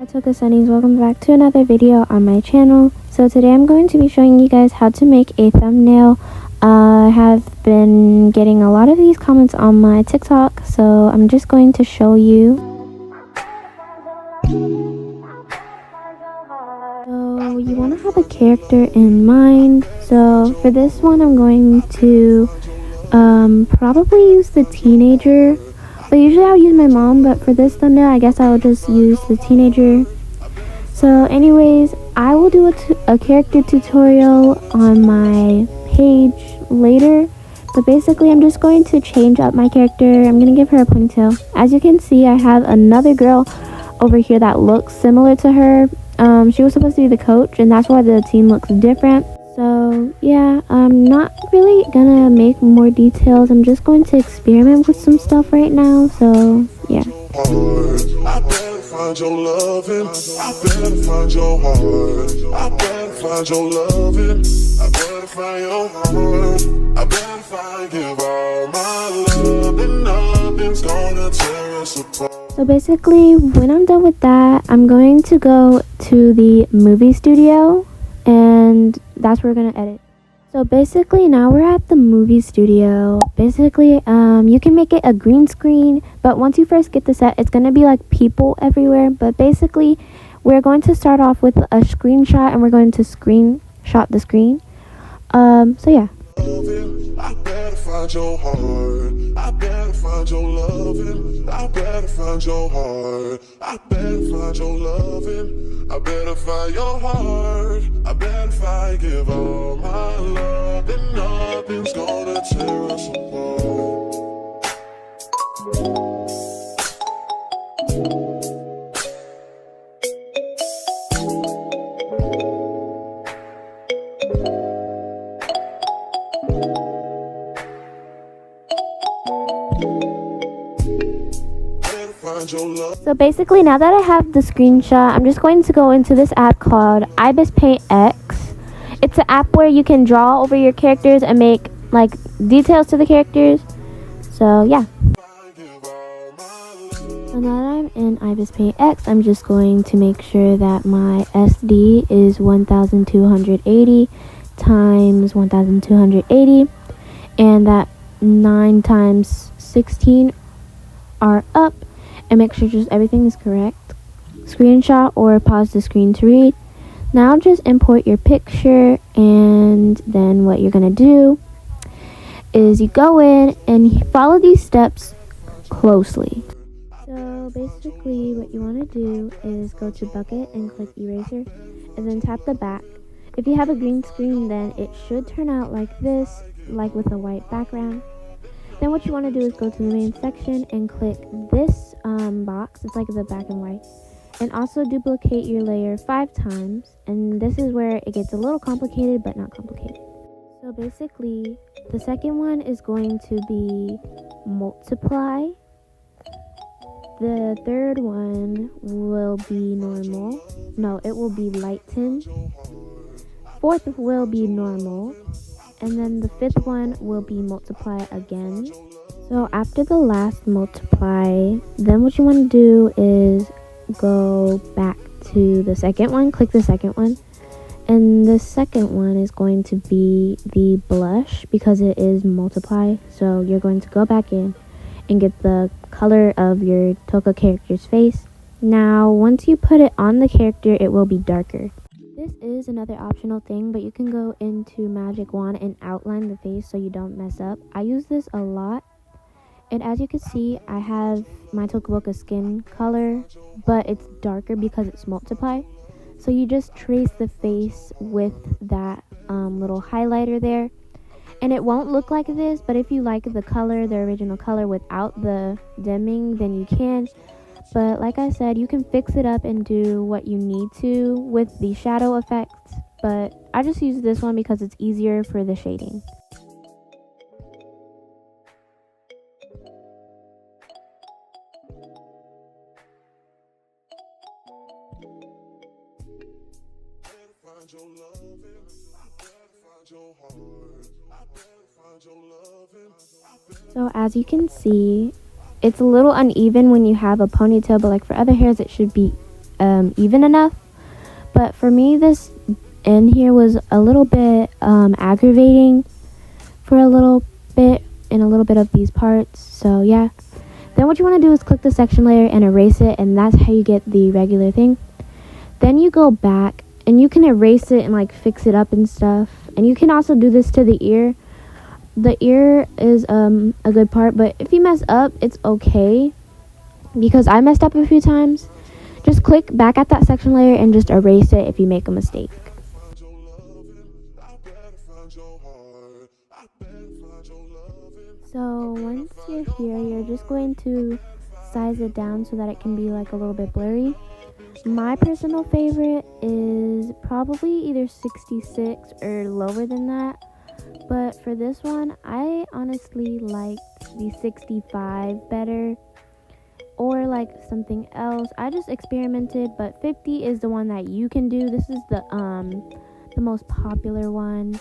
Sunnies, welcome back to another video on my channel. So today I'm going to be showing you guys how to make a thumbnail. I have been getting a lot of these comments on my TikTok, so I'm just going to show you. So you want to have a character in mind. So for this one I'm going to probably use the teenager. But usually I'll use my mom, but for this thumbnail, I guess I'll just use the teenager. So anyways, I will do a character tutorial on my page later. But basically, I'm just going to change up my character. I'm going to give her a ponytail. As you can see, I have another girl over here that looks similar to her. She was supposed to be the coach, and that's why the team looks different. So yeah, I'm not really gonna make more details. I'm just going to experiment with some stuff right now. So yeah. I better find your loving. I better find your heart. I better find your loving. I better find your heart. I better find, give all my love, and nothing's gonna tear us apart. So basically, when I'm done with that, I'm going to go to the movie studio, and that's where we're gonna edit. So basically now we're at the movie studio. Basically you can make it a green screen, but once you first get the set, it's gonna be like people everywhere. But basically we're going to start off with a screenshot, and we're going to screenshot the screen. So yeah. I better find your heart. I better find your loving. I better find your heart. I better find your loving. I better find your heart. I better find, give all my love, and nothing's gonna tear us apart. So basically, now that I have the screenshot, I'm just going to go into this app called Ibis Paint X. It's an app where you can draw over your characters and make like details to the characters. So yeah. So now that I'm in Ibis Paint X, I'm just going to make sure that my SD is 1280 times 1280, and that 9 times 16 are up. And make sure just everything is correct. Screenshot or pause the screen to read. Now just import your picture, and then what you're gonna do is you go in and follow these steps closely. So basically what you want to do is go to bucket and click eraser, and then tap the back. If you have a green screen, then it should turn out like this, like with a white background. Then what you want to do is go to the main section and click this box. It's like the black and white. And also duplicate your layer 5 times. And this is where it gets a little complicated, but not complicated. So basically, the second one is going to be multiply. The third one will be normal. No, it will be lighten. Fourth will be normal. And then the fifth one will be multiply again. So after the last multiply, then what you want to do is go back to the second one, click the second one. And the second one is going to be the blush, because it is multiply. So you're going to go back in and get the color of your Toka character's face. Now, once you put it on the character, it will be darker. This is another optional thing, but you can go into Magic Wand and outline the face so you don't mess up. I use this a lot, and as you can see, I have my Tokaboka skin color, but it's darker because it's multiply. So you just trace the face with that little highlighter there, and it won't look like this, but if you like the color, the original color without the dimming, then you can. But like I said, you can fix it up and do what you need to with the shadow effects. But I just use this one because it's easier for the shading. So as you can see, it's a little uneven when you have a ponytail, but like for other hairs it should be even enough. But for me, this in here was a little bit aggravating for a little bit in a little bit of these parts. So yeah. Then what you want to do is click the section layer and erase it, and that's how you get the regular thing. Then you go back and you can erase it and like fix it up and stuff. And you can also do this to the ear. The ear is a good part, but if you mess up, it's okay, because I messed up a few times. Just click back at that section layer and just erase it if you make a mistake. So once you're here, you're just going to size it down so that it can be like a little bit blurry. My personal favorite is probably either 66 or lower than that. But for this one, I honestly liked the 65 better, or like something else. I just experimented, but 50 is the one that you can do. This is the most popular one.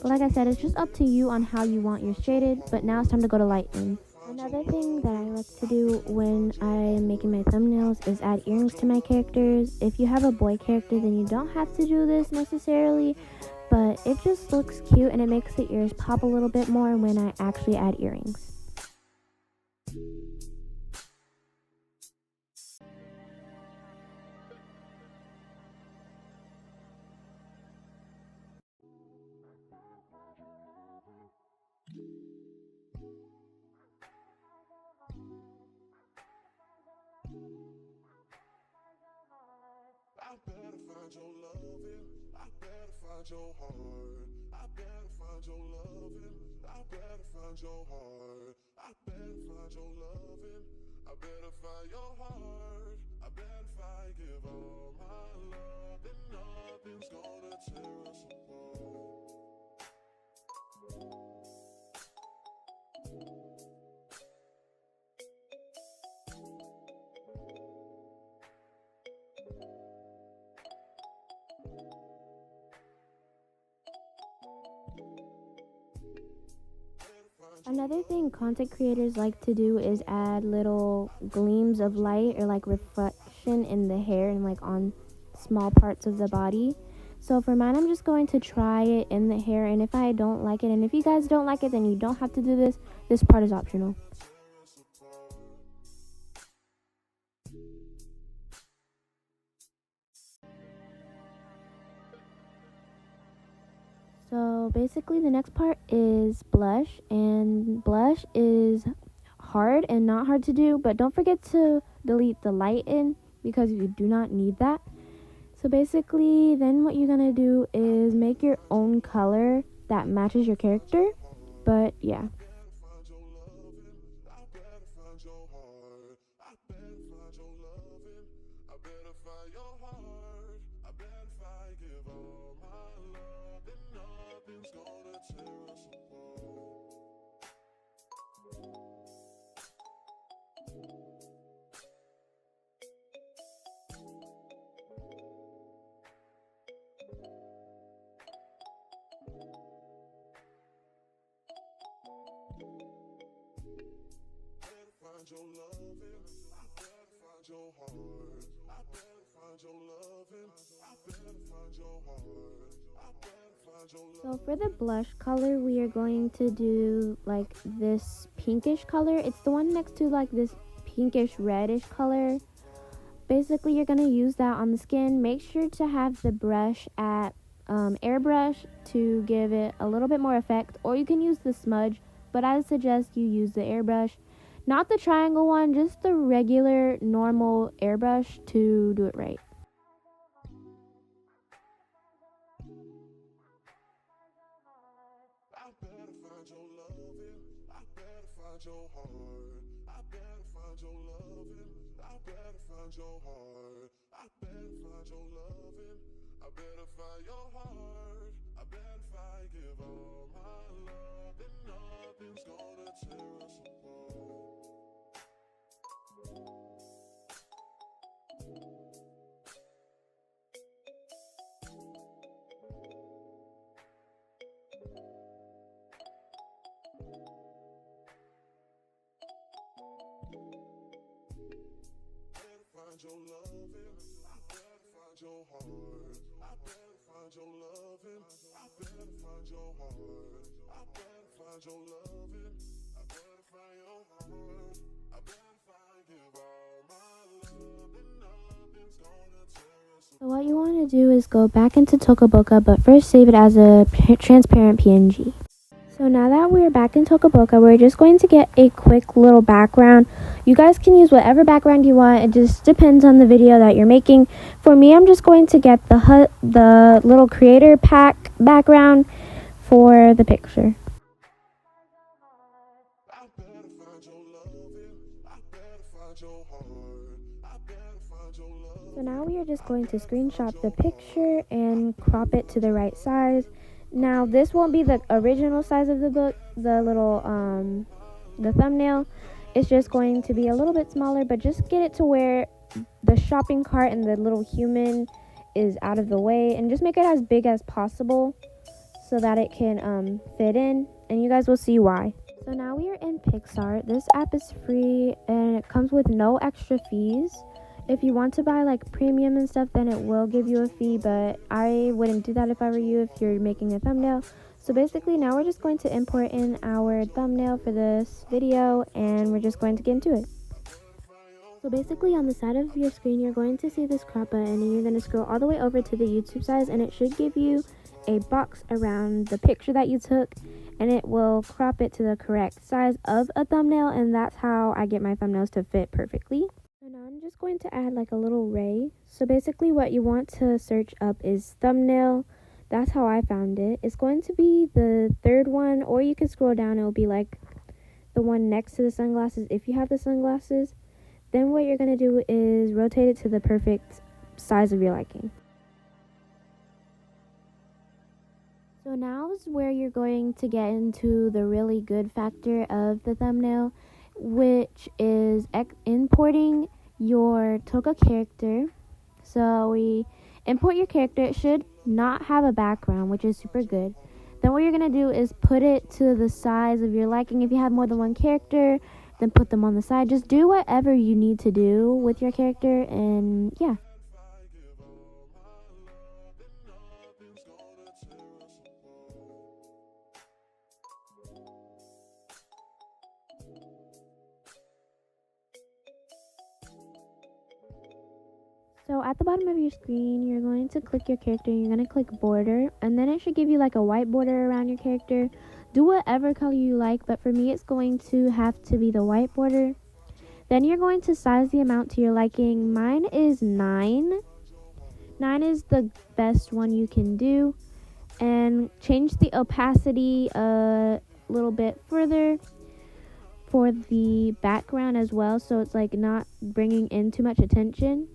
But like I said, it's just up to you on how you want yours shaded. But now it's time to go to lighten. Another thing that I like to do when I'm making my thumbnails is add earrings to my characters. If you have a boy character, then you don't have to do this necessarily, but it just looks cute and it makes the ears pop a little bit more when I actually add earrings. I better find your loving. I better find your heart. I better find your loving. I better find your heart. I better find your loving. I better find your heart. I bet if I give all my love, then nothing's gonna tear us apart. Another thing content creators like to do is add little gleams of light or like reflection in the hair and like on small parts of the body. So for mine, I'm just going to try it in the hair, and if I don't like it, and if you guys don't like it, then you don't have to do this. This part is optional. So basically the next part is blush, and blush is hard and not hard to do, but don't forget to delete the lighten because you do not need that. So basically then what you're gonna do is make your own color that matches your character. But yeah. Your loving, I better find your heart. I better find your loving. I better find your heart. I better find your loving. So for the blush color, we are going to do like this pinkish color. It's the one next to like this pinkish reddish color. Basically, you're going to use that on the skin. Make sure to have the brush at airbrush to give it a little bit more effect, or you can use the smudge, but I suggest you use the airbrush. Not the triangle one, just the regular, normal airbrush to do it right. I better find your loving. I better find your heart. I better find your loving. I better find your heart. I better find your loving. I better find your heart. I bet if I give all my love, then nothing's gonna tear us apart. Find your loving. I So what you want to do is go back into Tokaboka, but first save it as a transparent PNG. So now that we're back in Tokaboka, we're just going to get a quick little background. You guys can use whatever background you want. It just depends on the video that you're making. For me, I'm just going to get the little creator pack background for the picture. So now we are just going to screenshot the picture and crop it to the right size. Now this won't be the original size of the book, the little the thumbnail. It's just going to be a little bit smaller, but just get it to where the shopping cart and the little human is out of the way, and just make it as big as possible so that it can fit in, and you guys will see why. So now we are in Pixar. This app is free and it comes with no extra fees. If you want to buy like premium and stuff, then it will give you a fee, but I wouldn't do that if I were you if you're making a thumbnail. So basically now we're just going to import in our thumbnail for this video, and we're just going to get into it. So basically on the side of your screen, you're going to see this crop button, and you're going to scroll all the way over to the YouTube size, and it should give you a box around the picture that you took, and it will crop it to the correct size of a thumbnail, and that's how I get my thumbnails to fit perfectly. So now I'm just going to add like a little ray. So basically what you want to search up is thumbnail. That's how I found it. It's going to be the third one, or you can scroll down. It'll be like the one next to the sunglasses if you have the sunglasses. Then what you're going to do is rotate it to the perfect size of your liking. So now is where you're going to get into the really good factor of the thumbnail, which is importing your Toka character. So we import your character. It should not have a background, which is super good. Then what you're going to do is put it to the size of your liking. If you have more than one character, then put them on the side. Just do whatever you need to do with your character, and yeah. So at the bottom of your screen, you're going to click your character, you're going to click border, and then it should give you like a white border around your character. Do whatever color you like, but for me it's going to have to be the white border. Then you're going to size the amount to your liking. Mine is 9. 9 is the best one you can do. And change the opacity a little bit further for the background as well, so it's like not bringing in too much attention.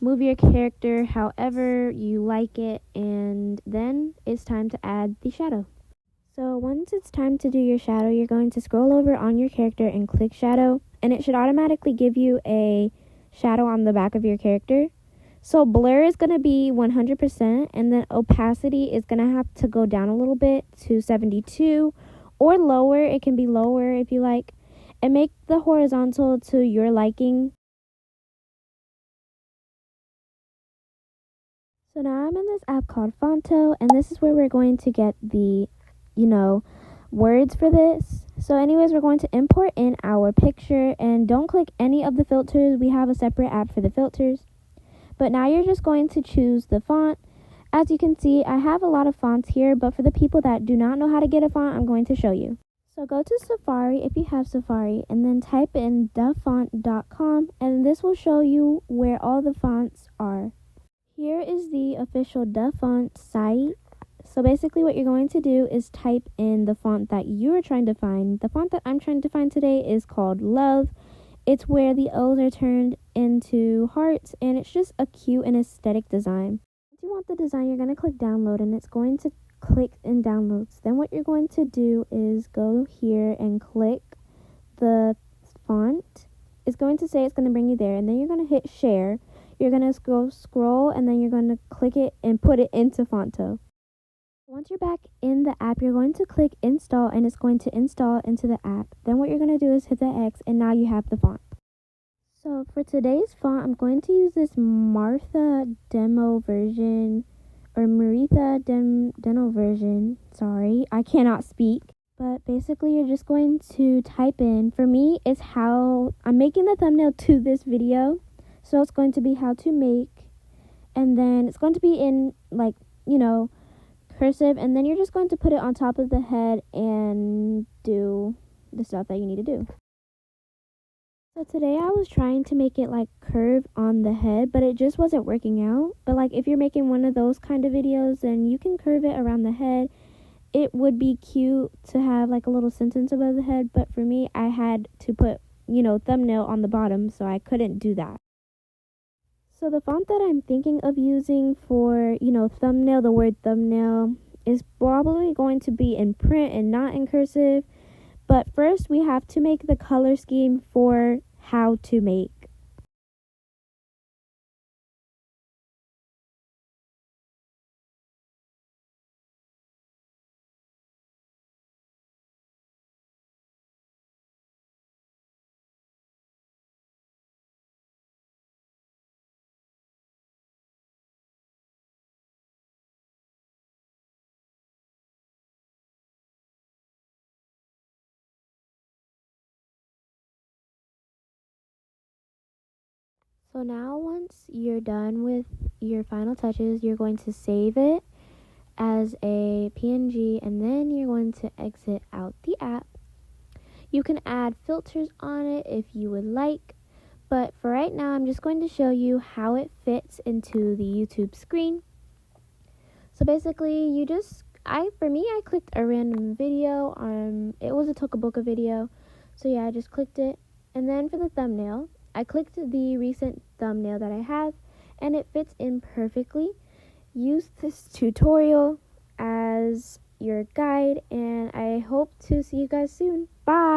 Move your character however you like it, and then it's time to add the shadow. So once it's time to do your shadow, you're going to scroll over on your character and click shadow, and it should automatically give you a shadow on the back of your character. So blur is going to be 100%, and then opacity is going to have to go down a little bit to 72 or lower. It can be lower if you like, and make the horizontal to your liking. So now I'm in this app called Fonto, and this is where we're going to get the, words for this. So anyways, we're going to import in our picture, and don't click any of the filters. We have a separate app for the filters. But now you're just going to choose the font. As you can see, I have a lot of fonts here, but for the people that do not know how to get a font, I'm going to show you. So go to Safari if you have Safari, and then type in thefont.com, and this will show you where all the fonts are. Here is the official DaFont site. So basically what you're going to do is type in the font that you're trying to find. The font that I'm trying to find today is called Love. It's where the O's are turned into hearts, and it's just a cute and aesthetic design. If you want the design, you're going to click download, and it's going to click in downloads. Then what you're going to do is go here and click the font. It's going to say it's going to bring you there, and then you're going to hit share. You're going to scroll, and then you're going to click it and put it into Fonto. Once you're back in the app, you're going to click install, and it's going to install into the app. Then what you're going to do is hit the X, and now you have the font. So for today's font, I'm going to use this Martha demo version, or Maritha demo version. Sorry, I cannot speak. But basically, you're just going to type in, for me, it's how, I'm making the thumbnail to this video. So it's going to be how to make, and then it's going to be in, like, cursive, and then you're just going to put it on top of the head and do the stuff that you need to do. So today I was trying to make it like curve on the head, but it just wasn't working out. But like if you're making one of those kind of videos, then you can curve it around the head. It would be cute to have like a little sentence above the head, but for me I had to put, thumbnail on the bottom, so I couldn't do that. So the font that I'm thinking of using for, thumbnail, the word thumbnail, is probably going to be in print and not in cursive. But first, we have to make the color scheme for how to make. So now once you're done with your final touches, you're going to save it as a PNG, and then you're going to exit out the app. You can add filters on it if you would like, but for right now I'm just going to show you how it fits into the YouTube screen. So basically I clicked a random video, it was a Tokaboka video, so yeah, I just clicked it. And then for the thumbnail, I clicked the recent thumbnail that I have, and it fits in perfectly. Use this tutorial as your guide, and I hope to see you guys soon. Bye!